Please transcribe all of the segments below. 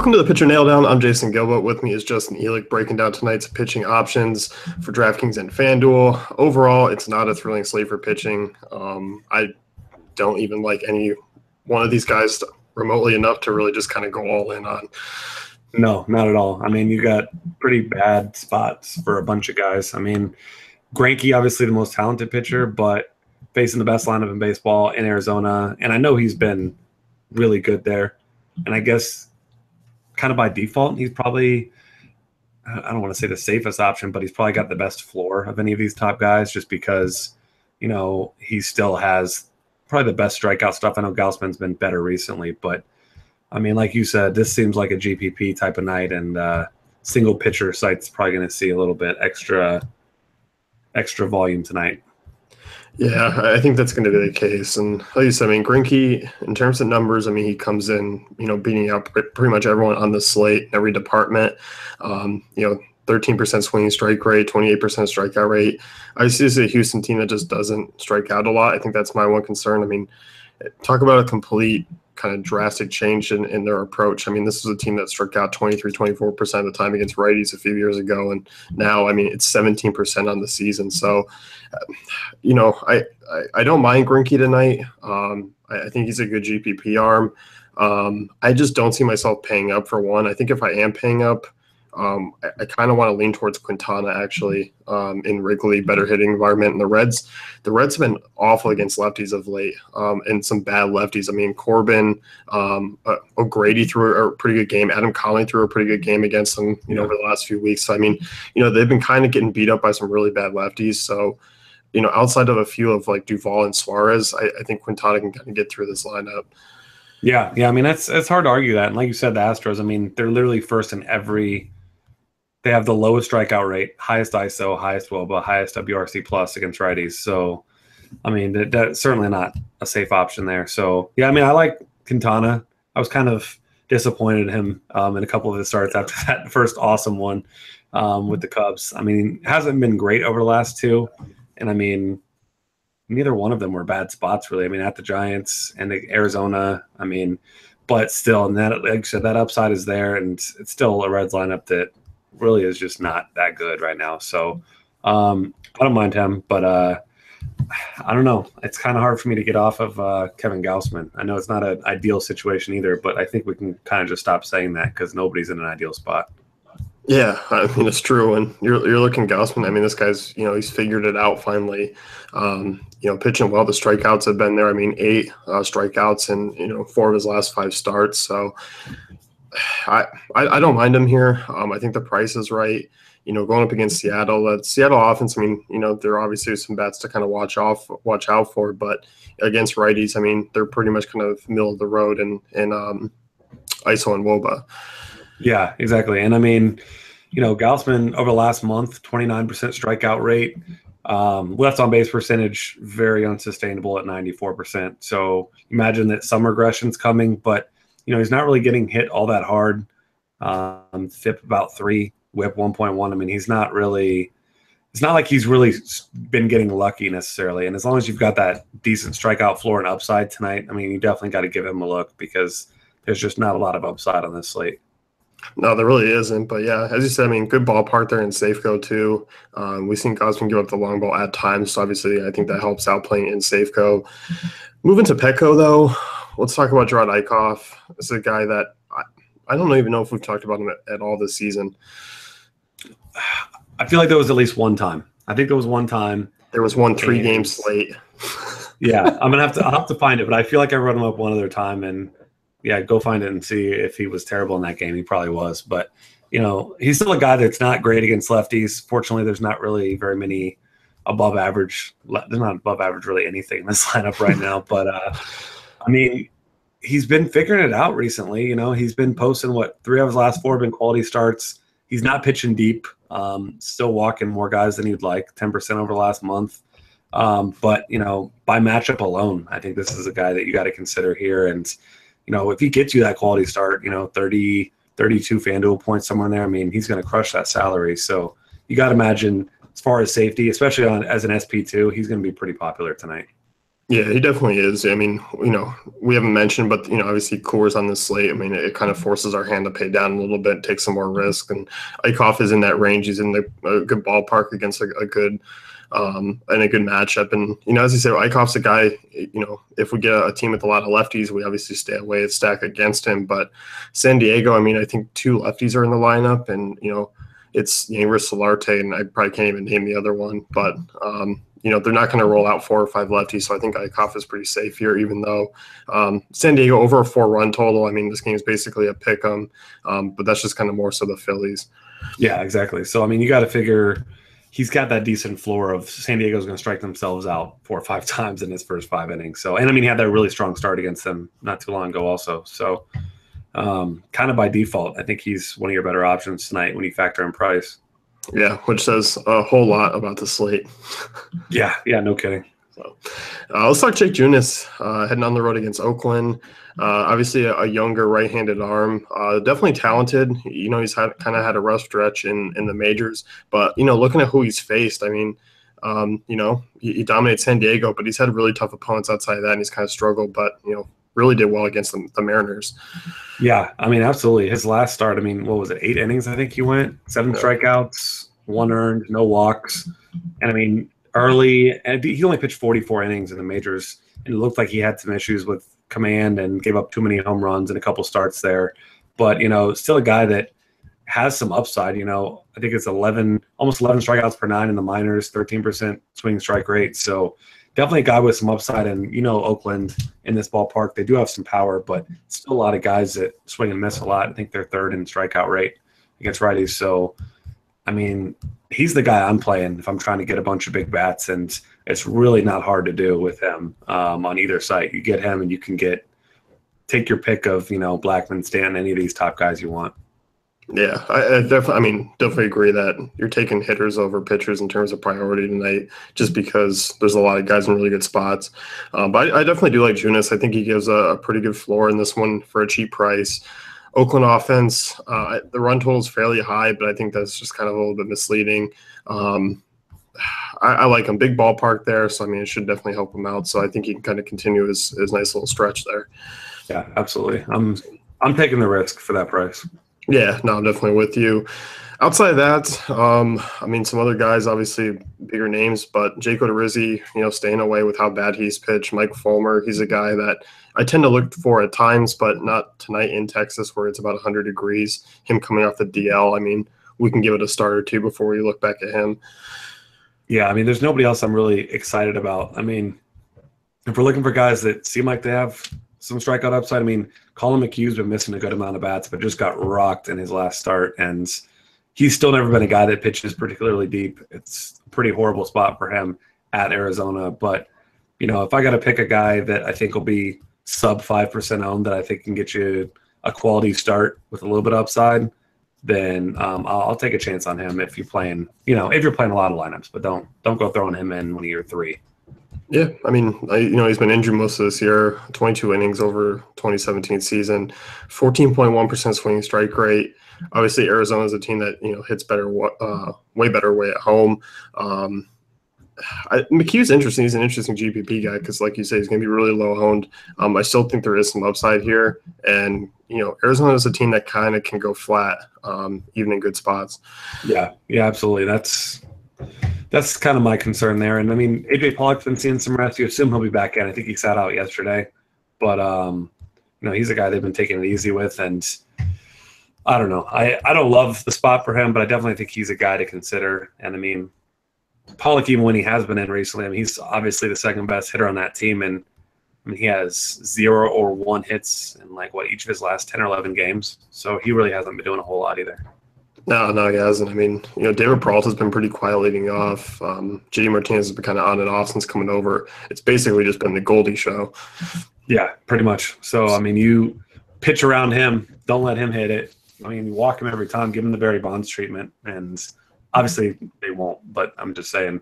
Welcome to the Pitcher Nail Down. I'm Jason Gilbert. With me is Justin Elick breaking down tonight's pitching options for DraftKings and FanDuel. Overall, it's not a thrilling slate for pitching. I don't even like any one of these guys remotely enough to really just kind of go all in on. No, not at all. I mean, you got pretty bad spots for a bunch of guys. I mean, Greinke, obviously the most talented pitcher, but facing the best lineup in baseball in Arizona. And I know he's been really good there. And I guess kind of by default, he's probably, I don't want to say the safest option, but he's probably got the best floor of any of these top guys just because, you know, he still has probably the best strikeout stuff. I know Gausman's been better recently, but I mean, like you said, this seems like a GPP type of night, and single pitcher site's probably going to see a little bit extra volume tonight. Yeah, I think that's going to be the case. And like you said, I mean, Greinke, in terms of numbers, I mean, he comes in, beating out pretty much everyone on the slate in every department. 13% swinging strike rate, 28% strikeout rate. I see this as a Houston team that just doesn't strike out a lot. I think that's my one concern. I mean, talk about a complete kind of drastic change in their approach. I mean, this is a team that struck out 24% of the time against righties a few years ago. And now, I mean, it's 17% on the season. So, I don't mind Greinke tonight. I think he's a good GPP arm. I just don't see myself paying up for one. I think if I am paying up, I kind of want to lean towards Quintana actually in Wrigley, better hitting environment. And the Reds have been awful against lefties of late, and some bad lefties. I mean, Corbin, O'Grady threw a pretty good game. Adam Conley threw a pretty good game against them, over the last few weeks. So, I mean, they've been kind of getting beat up by some really bad lefties. So, outside of a few of like Duvall and Suarez, I think Quintana can kind of get through this lineup. Yeah. I mean, it's hard to argue that. And like you said, the Astros, I mean, they're literally first in every. They have the lowest strikeout rate, highest ISO, highest WOBA, highest WRC plus against righties. So, I mean, that's certainly not a safe option there. So, yeah, I mean, I like Quintana. I was kind of disappointed in him in a couple of his starts after that first awesome one with the Cubs. I mean, hasn't been great over the last two. And, I mean, neither one of them were bad spots, really. I mean, at the Giants and the Arizona, I mean, but still, and that, like I said, that upside is there, and it's still a Reds lineup that really is just not that good right now. So I don't mind him, but I don't know. It's kind of hard for me to get off of Kevin Gausman. I know it's not an ideal situation either, but I think we can kind of just stop saying that because nobody's in an ideal spot. Yeah, I mean, it's true. And you're looking Gausman. I mean, this guy's, he's figured it out finally. Pitching well. The strikeouts have been there. I mean, 8 strikeouts in, 4 of his last 5 starts. So I don't mind him here. I think the price is right. Going up against Seattle, that Seattle offense, I mean, there are obviously some bats to kind of watch out for, but against righties, I mean, they're pretty much kind of middle of the road in ISO and WOBA. Yeah, exactly. And I mean, Gausman over the last month, 29% strikeout rate, left on base percentage, very unsustainable at 94%. So imagine that some regression's coming, but he's not really getting hit all that hard. FIP about 3, WHIP 1.1. I mean, it's not like he's really been getting lucky necessarily. And as long as you've got that decent strikeout floor and upside tonight, I mean, you definitely got to give him a look because there's just not a lot of upside on this slate. No, there really isn't. But yeah, as you said, I mean, good ballpark there in Safeco too. We've seen Gausman give up the long ball at times. So obviously, I think that helps out playing in Safeco. Moving to Petco though, let's talk about Gerard Eickhoff. This is a guy that I don't even know if we've talked about him at all this season. I feel like there was at least one time. I think there was one time. There was one 3-game slate. Yeah, I'll have to find it, but I feel like I wrote him up one other time, and yeah, go find it and see if he was terrible in that game. He probably was, but he's still a guy that's not great against lefties. Fortunately, there's not really very many above average. There's not above average really anything in this lineup right now, but I mean, he's been figuring it out recently. He's been posting 3 of his last 4 have been quality starts. He's not pitching deep, still walking more guys than you'd like, 10% over the last month. But by matchup alone, I think this is a guy that you got to consider here. And, if he gets you that quality start, 30, 32 FanDuel points somewhere in there, I mean, he's going to crush that salary. So you got to imagine as far as safety, especially as an SP2, he's going to be pretty popular tonight. Yeah, he definitely is. I mean, we haven't mentioned, but obviously Coors on the slate. I mean, it kind of forces our hand to pay down a little bit, take some more risk. And Eichhoff is in that range. He's in a good ballpark against a good and a good matchup. And as you say, Eichhoff's a guy. If we get a team with a lot of lefties, we obviously stay away and stack against him. But San Diego, I mean, I think two lefties are in the lineup, and it's Yngwie Solarte, and I probably can't even name the other one, but. They're not going to roll out 4 or 5 lefties, so I think Eichhoff is pretty safe here, even though San Diego over a 4-run total. I mean, this game is basically a pick 'em, but that's just kind of more so the Phillies. Yeah, exactly. So, I mean, you got to figure he's got that decent floor of San Diego's going to strike themselves out 4 or 5 times in his first 5 innings. So, and I mean, he had that really strong start against them not too long ago also. So, kind of by default, I think he's one of your better options tonight when you factor in price. Yeah, which says a whole lot about the slate. Yeah, no kidding. So let's talk Jake Junis heading on the road against Oakland. Obviously, a younger right-handed arm, definitely talented. He's kind of had a rough stretch in the majors, but looking at who he's faced, I mean, he dominates San Diego, but he's had really tough opponents outside of that, and he's kind of struggled. But really did well against the Mariners. Yeah, I mean, absolutely. His last start, I mean, what was it, 8 innings, I think he went, 7 strikeouts, 1 earned, no walks. And I mean, early, and he only pitched 44 innings in the majors, and it looked like he had some issues with command and gave up too many home runs and a couple starts there. But, still a guy that has some upside. I think it's almost 11 strikeouts per 9 in the minors, 13% swing strike rate. So definitely a guy with some upside. And, Oakland in this ballpark, they do have some power, but still a lot of guys that swing and miss a lot. I think they're 3rd in strikeout rate against righties. So, I mean, he's the guy I'm playing if I'm trying to get a bunch of big bats, and it's really not hard to do with him on either site. You get him and you can take your pick of, Blackman, Stanton, any of these top guys you want. Yeah, I definitely agree that you're taking hitters over pitchers in terms of priority tonight, just because there's a lot of guys in really good spots. But I definitely do like Junis. I think he gives a pretty good floor in this one for a cheap price. Oakland offense, the run total is fairly high, but I think that's just kind of a little bit misleading. I like him. Big ballpark there, so I mean, it should definitely help him out. So I think he can kind of continue his nice little stretch there. Yeah, absolutely. I'm taking the risk for that price. Yeah, no, I'm definitely with you. Outside of that, I mean, some other guys, obviously bigger names, but Jake Odorizzi, staying away with how bad he's pitched. Mike Fulmer, he's a guy that I tend to look for at times, but not tonight in Texas where it's about 100 degrees. Him coming off the DL, I mean, we can give it a start or two before we look back at him. Yeah, I mean, there's nobody else I'm really excited about. I mean, if we're looking for guys that seem like they have some strikeout upside, I mean, Colin McHugh's been missing a good amount of bats, but just got rocked in his last start, and he's still never been a guy that pitches particularly deep. It's a pretty horrible spot for him at Arizona. But, if I got to pick a guy that I think will be sub 5% owned, that I think can get you a quality start with a little bit of upside, then I'll take a chance on him if you're playing, if you're playing a lot of lineups, but don't go throwing him in one of your 3. Yeah, I mean, he's been injured most of this year, 22 innings over 2017 season, 14.1% swinging strike rate. Obviously, Arizona is a team that, hits better, way better way at home. McHugh's interesting. He's an interesting GPP guy because, like you say, he's going to be really low owned. I still think there is some upside here. And, Arizona is a team that kind of can go flat, even in good spots. Yeah, absolutely. That's kind of my concern there. And I mean, AJ Pollock's been seeing some rest. You assume he'll be back in. I think he sat out yesterday, but he's a guy they've been taking it easy with. And I don't know. I don't love the spot for him, but I definitely think he's a guy to consider. And I mean, Pollock, even when he has been in recently, I mean, he's obviously the second best hitter on that team. And I mean, he has 0 or 1 hits in each of his last 10 or 11 games. So he really hasn't been doing a whole lot either. No, he hasn't. I mean, David Peralta's been pretty quiet leading off. JD Martinez has been kind of on and off since coming over. It's basically just been the Goldie show. Yeah, pretty much. So, I mean, you pitch around him. Don't let him hit it. I mean, you walk him every time. Give him the Barry Bonds treatment. And obviously they won't, but I'm just saying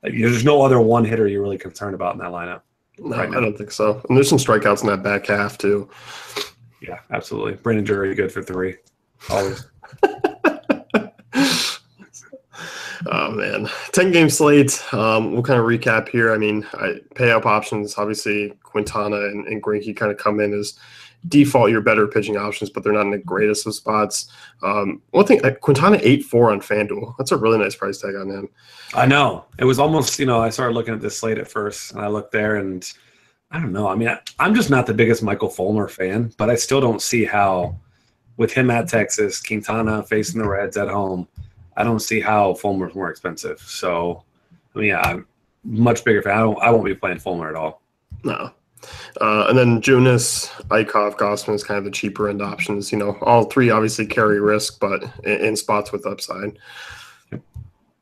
there's no other one hitter you're really concerned about in that lineup. No, right now. I don't think so. And there's some strikeouts in that back half, too. Yeah, absolutely. Brandon Drury, good for 3. Always. Oh man, 10-game slate. We'll kind of recap here. I mean, pay up options. Obviously, Quintana and Greinke kind of come in as default your better pitching options, but they're not in the greatest of spots. One thing, Quintana 8-4 on FanDuel. That's a really nice price tag on him. I know. It was almost, I started looking at this slate at first, and I looked there, and I don't know. I mean, I'm just not the biggest Michael Fulmer fan, but I still don't see how, with him at Texas, Quintana facing the Reds at home, I don't see how Fulmer's more expensive. So, I mean, yeah, I'm much bigger fan. I won't be playing Fulmer at all. No. And then Junis, Eichhoff, Gossman is kind of the cheaper end options. All three obviously carry risk, but in spots with upside.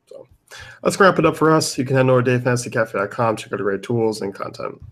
So let's wrap it up for us. You can head over to DaveFantasyCafe.com, check out the great tools and content.